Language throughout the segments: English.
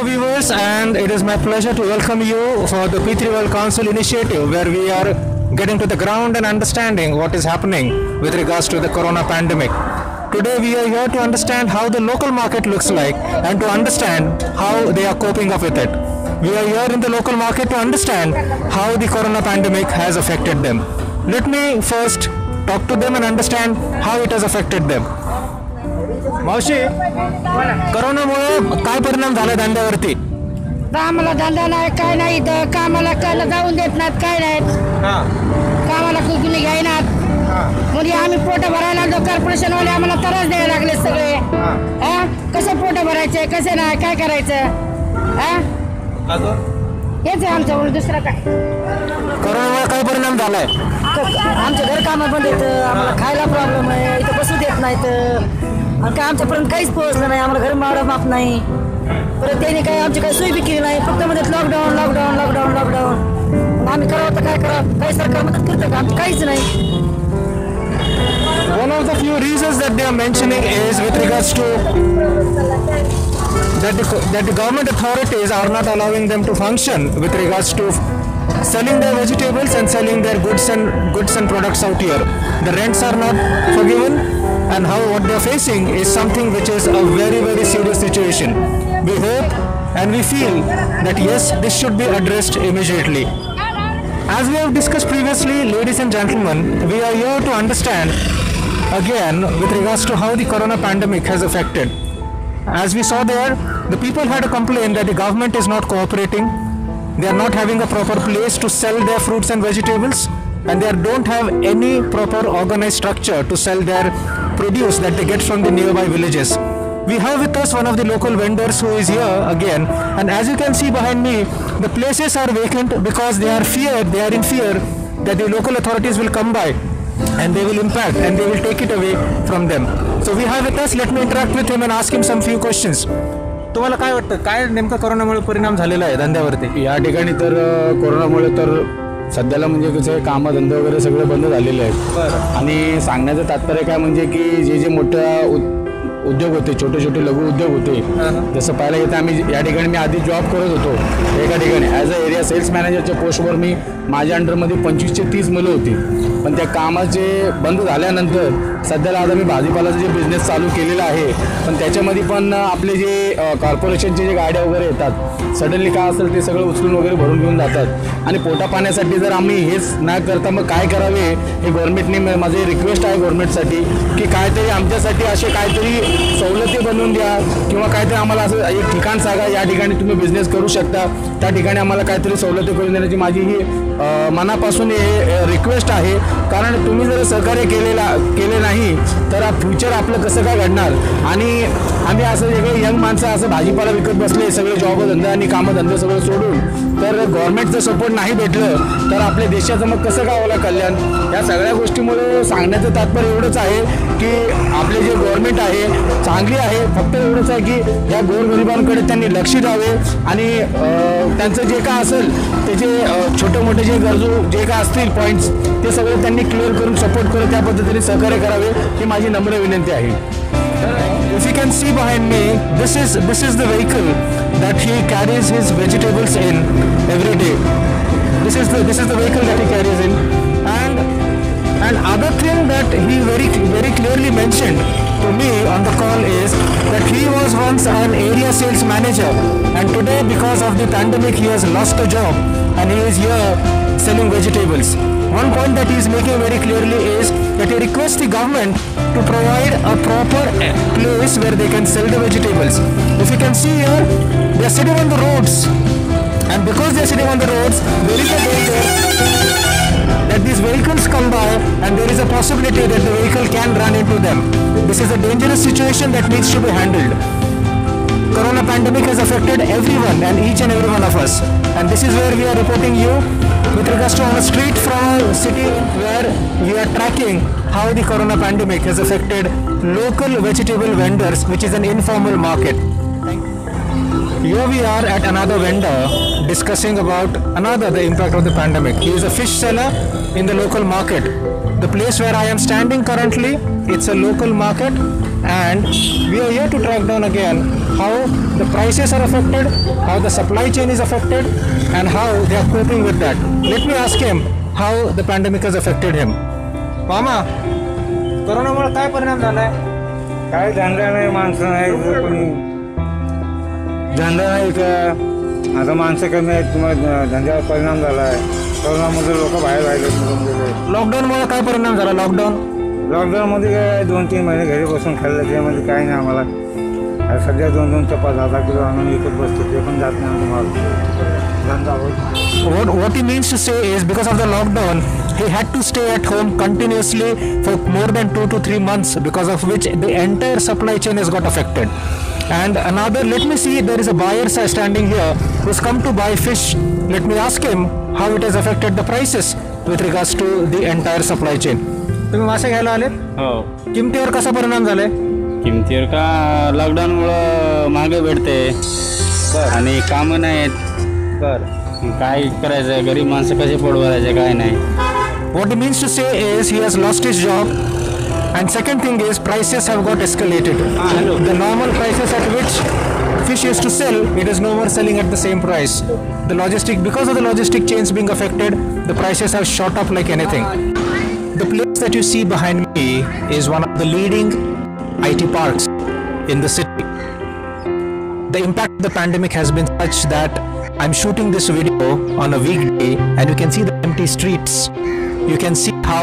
viewers, and it is my pleasure to welcome you for the P3 World Council initiative, where we are getting to the ground and understanding what is happening with regards to the corona pandemic. Today we are here to understand how the local market looks like and to understand how they are coping up with it. We are here in the local market to understand how the corona pandemic has affected them. Let me first talk to them and understand how it has affected them. मावशी, कोरोनामुळे काय परिणाम झाला धंद्यावरती? आम्हाला धंदा नाही, काय नाही, इथं कामाला कायला जाऊन देत नाहीत, काय नाहीत. कामाला कुणी घ्यायनात. म्हणजे आम्ही पोट भरायला जो कॉर्पोरेशन वाले आम्हाला त्रास द्यायला लागले सगळे. कसं पोट भरायचे, कसं नाही, काय करायचं? हेच आहे आमच्यावर, दुसरं काय. कोरोनामुळे काय परिणाम झालाय? आमच्या घर कामं बंद येत, आम्हाला खायला प्रॉब्लेम आहे, इथं बसू देत नाहीत. आणि काय आमच्यापर्यंत काहीच पोहोचलं नाही, आम्हाला घर मावडं माफ नाही. परत त्यांनी काय आमची काही सोय बी केली नाही, फक्त मध्ये लॉकडाऊन लॉकडाऊन लॉकडाऊन लॉकडाऊन. आम्ही करावं तर काय करावं, काही सरकार मदत करतं का? आमचं काहीच नाही. One of the few reasons that they are mentioning is with regards to that the government authorities are not allowing them to function with regards to selling their vegetables and selling their goods and products out here. The rents are not forgiven, and what they are facing is something which is a very, very serious situation. We hope and we feel that yes, this should be addressed immediately. As we have discussed previously, ladies and gentlemen, we are here to understand again with regards to how the corona pandemic has affected. As we saw there, the people had a complaint that the government is not cooperating. They are not having a proper place to sell their fruits and vegetables, and they don't have any proper organized structure to sell their produce that they get from the nearby villages. We have with us one of the local vendors who is here again, and as you can see behind me, the places are vacant because they are in fear that the local authorities will come by and they will impact and they will take it away from them. So we have with us, let me interact with him and ask him some few questions. तुम्हाला काय वाटतं, काय नेमका कोरोनामुळे परिणाम झालेला आहे धंद्यावरती? या ठिकाणी तर कोरोनामुळे तर सध्याला म्हणजे कसं कामं धंदे वगैरे सगळे बंद झालेले आहेत. आणि सांगण्याचं तात्पर्य काय म्हणजे की जे मोठ्या उद्योग होते, छोटे छोटे लघु उद्योग होते, जसं पाहायला येतं आम्ही या ठिकाणी मी आधी जॉब करत होतो एका ठिकाणी ॲज अ एरिया सेल्स मॅनेजरच्या पोस्टवर. मी माझ्या अंडरमध्ये 25 ते 30 मुलं होती, पण त्या कामाचे बंद झाल्यानंतर सध्याला आता मी भाजीपालाचा जे बिझनेस चालू केलेला आहे, पण त्याच्यामध्ये पण आपले जे कॉर्पोरेशनचे जे गाड्या वगैरे येतात, सडनली काय असेल ते सगळं उचलून वगैरे भरून घेऊन जातात. आणि पोटा पाण्यासाठी जर आम्ही हेच न करता मग काय करावे, हे गव्हर्नमेंटने, माझे रिक्वेस्ट आहे गव्हर्नमेंटसाठी की काहीतरी आमच्यासाठी असे काहीतरी सवलती बनवून द्या, किंवा काहीतरी आम्हाला असं एक ठिकाण सांगा, या ठिकाणी तुम्ही बिझनेस करू शकता, त्या ठिकाणी आम्हाला काहीतरी सवलती करून देण्याची माझी ही मनापासून हे रिक्वेस्ट आहे. कारण तुम्ही जर सहकार्य केले नाही तर फ्युचर आपलं कसं काय घडणार? आणि आम्ही असं वेगळे यंग माणसं असं भाजीपाला विकत बसले, सगळे जॉब धंदा आणि कामधंदे सगळं सोडून, तर गव्हर्नमेंटचं सपोर्ट नाही भेटलं तर आपल्या देशाचं मग कसं काय होला कल्याण? या सगळ्या गोष्टीमुळे सांगण्याचं तात्पर्य एवढंच आहे की आपले जे गव्हर्नमेंट आहे चांगली आहे, फक्त एवढंच आहे की या गोरगरिबांकडे त्यांनी लक्ष द्यावे आणि त्यांचं जे काय असेल त्याचे छोटे मोठे जे गरजू जे काय असतील पॉईंट्स ते सगळे त्यांनी क्लिअर करून सपोर्ट करून त्या पद्धतीने सहकार्य करावे ही माझी नम्र विनंती आहे. If you can see behind me, this is the vehicle that he carries his vegetables in every day. This is the vehicle that he carries in, and other thing that he very clearly mentioned to me on the call is that he was once an area sales manager, and today because of the pandemic he has lost a job and he is here selling vegetables. One point that he is making very clearly is that he requests the government to provide a proper place where they can sell the vegetables. If you can see here, they are sitting on the roads, and because they are sitting on the roads, there is a danger that these vehicles come by and there is a possibility that the vehicle can run into them. This is a dangerous situation that needs to be handled. Corona pandemic has affected everyone and each and every one of us, and this is where we are reporting you with regards to on a street from a city where we are tracking how the corona pandemic has affected local vegetable vendors, which is an informal market. Here we are at another vendor discussing about the impact of the pandemic. He is a fish seller in the local market. The place where I am standing currently, it's a local market, and we are here to track down again how the prices are affected, how the supply chain is affected, and how they are coping with that. Let me ask him how the pandemic has affected him. मामा, कोरोनामुळे काय परिणाम झालाय? काय धंदा नाही, माणसं नाही, कोणी धंदा नाही का? आता माणसं कमी आहेत, तुम्हाला धंद्यावर परिणाम झाला आहे. कोरोनामध्ये लोक बाहेर राहिले. लॉकडाऊनमुळे काय परिणाम झाला? लॉकडाऊनमध्ये काय 2-3 महिने घरी बसून खाल्लं, त्यामध्ये काय नाही आम्हाला. आता सध्या 2-2 चपाती 10 किलो आणून विकत बसतो, ते पण जात नाही आम्हाला. धंदा होत. What he means to say is because of the lockdown, he had to stay at home continuously for more than 2 to 3 months, because of which the entire supply chain has got affected. And another, let me see, there is a buyer standing here who's come to buy fish. Let me ask him how it has affected the prices with regards to the entire supply chain. तुम्ही मासे घ्यायला आले? हो. किमतीवर कसा परिणाम झालाय? किमतीवर का लॉकडाऊनमुळं महाग भेटते आणि कामं नाहीत. काय करायचं, गरीब माणसं कसे पोट भरायचे, काय नाही. What he means to say is he has lost his job, and second thing is prices have got escalated. The normal prices at which fish used to sell, it is no more selling at the same price. Because of the logistic chains being affected, the prices have shot up like anything. The place that you see behind me is one of the leading IT parks in the city. The impact of the pandemic has been such that I'm shooting this video on a weekday, and you can see the empty streets. You can see how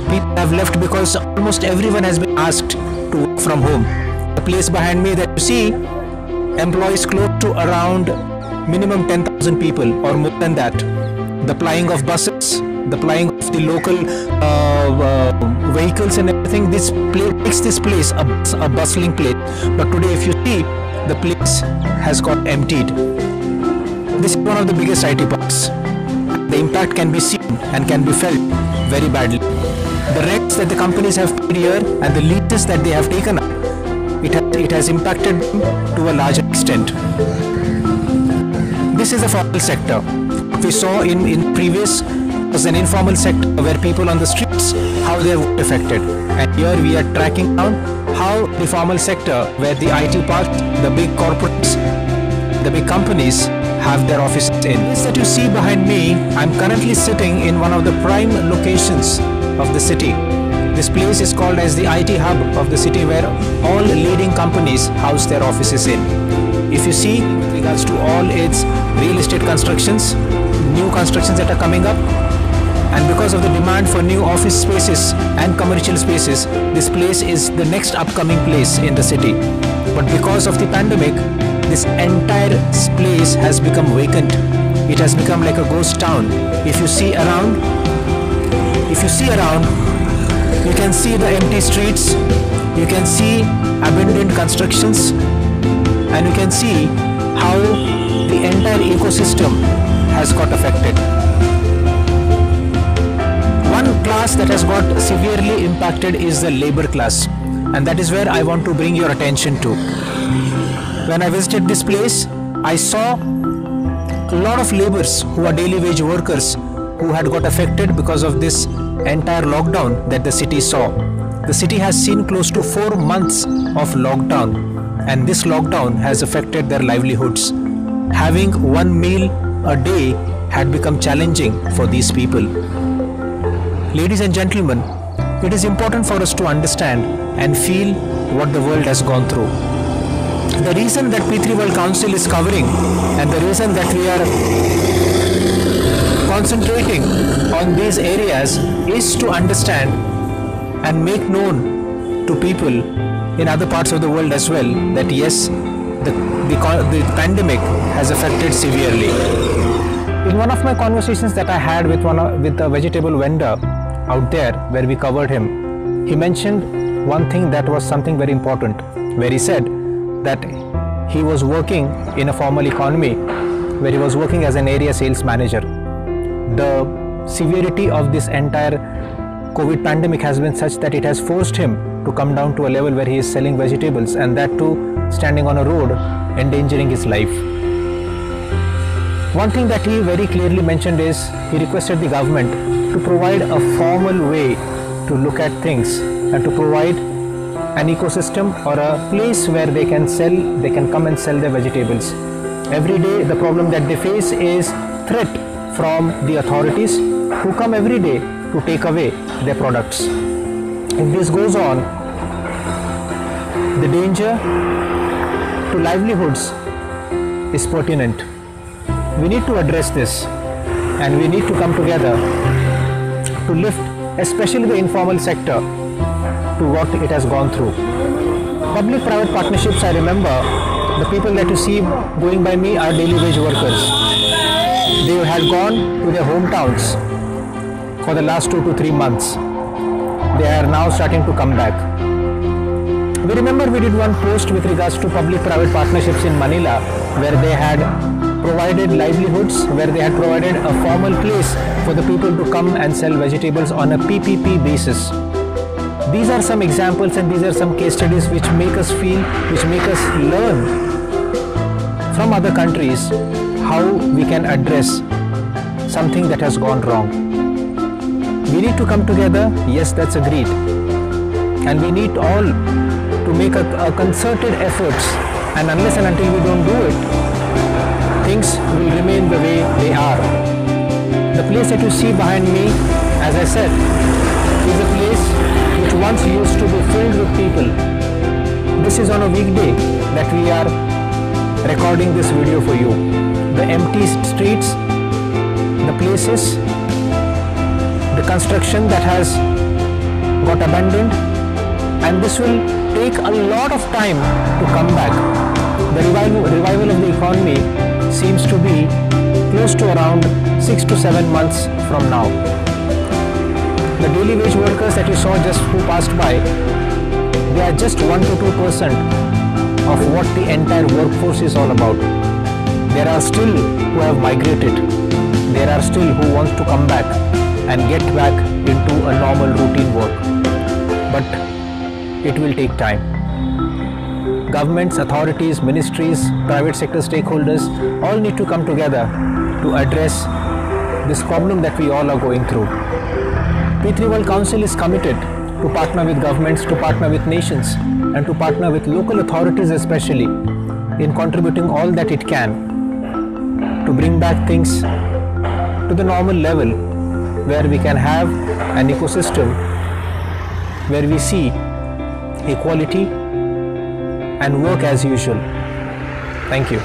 people have left because almost everyone has been asked to work from home. The place behind me that you see employs close to around minimum 10,000 people or more than that. The plying of buses, the plying of the local vehicles and everything, this makes this place a bustling place. But today if you see, the place has got emptied. This is one of the biggest IT parks. The impact can be seen and can be felt very badly. The rents that the companies have paid here and the leases that they have taken up, it has impacted them to a large extent. This is the formal sector. We saw in previous was an informal sector where people on the streets, how they are affected. And here we are tracking down how the formal sector, where the IT parks, the big corporates, the big companies have their offices in. This that you see behind me, I'm currently sitting in one of the prime locations of the city. This place is called as the IT hub of the city, where all leading companies house their offices in. If you see, with regards to all its real estate constructions, new constructions that are coming up, and because of the demand for new office spaces and commercial spaces, this place is the next upcoming place in the city. But because of the pandemic, this entire place has become vacant. It has become like a ghost town. If you see around, you can see the empty streets, you can see abandoned constructions, and you can see how the entire ecosystem has got affected. One class that has got severely impacted is the labor class, and that is where I want to bring your attention to. When I visited this place, I saw a lot of laborers who are daily wage workers who had got affected because of this entire lockdown that the city saw. The city has seen close to 4 months of lockdown, and this lockdown has affected their livelihoods. Having one meal a day had become challenging for these people. Ladies and gentlemen, it is important for us to understand and feel what the world has gone through. The reason that P3 World Council is covering, and the reason that we are concentrating on these areas, is to understand and make known to people in other parts of the world as well that yes, the pandemic has affected severely. In one of my conversations that I had with a vegetable vendor out there, where we covered him, he mentioned one thing that was something very important, where he said that he was working in a formal economy, where he was working as an area sales manager. The severity of this entire COVID pandemic has been such that it has forced him to come down to a level where he is selling vegetables, and that too standing on a road, endangering his life. One thing that he very clearly mentioned is he requested the government to provide a formal way to look at things and to provide an ecosystem or a place where they can come and sell their vegetables. Every day the problem that they face is threat from the authorities who come every day to take away their products. If this goes on, the danger to livelihoods is pertinent. We need to address this, and we need to come together to lift especially the informal sector to what it has gone through. Public-private partnerships, I remember, the people that you see going by me are daily wage workers. They had gone to their hometowns for the last 2 to 3 months. They are now starting to come back. We remember we did one post with regards to public-private partnerships in Manila, where they had provided livelihoods, where they had provided a formal place for the people to come and sell vegetables on a PPP basis. These are some examples and these are some case studies which make us feel, which make us learn from other countries how we can address something that has gone wrong. We need to come together, yes, that's agreed. And we need all to make a concerted efforts, and unless and until we don't do it, things will remain the way they are. The place that you see behind me, as I said, is a place which once used to be filled with people. This is on a weekday that we are recording this video for you. The empty streets, the places, the construction that has got abandoned, and this will take a lot of time to come back. The revival of the economy seems to be close to around 6 to 7 months from now. The daily wage workers that you saw just who passed by, they are just 1 to 2% of what the entire workforce is all about. There are still who have migrated. There are still who want to come back and get back into a normal routine work. But it will take time. Governments, authorities, ministries, private sector stakeholders all need to come together to address this problem that we all are going through. P3 World Council is committed to partner with governments, to partner with nations, and to partner with local authorities especially in contributing all that it can to bring back things to the normal level where we can have an ecosystem where we see equality and work as usual. Thank you.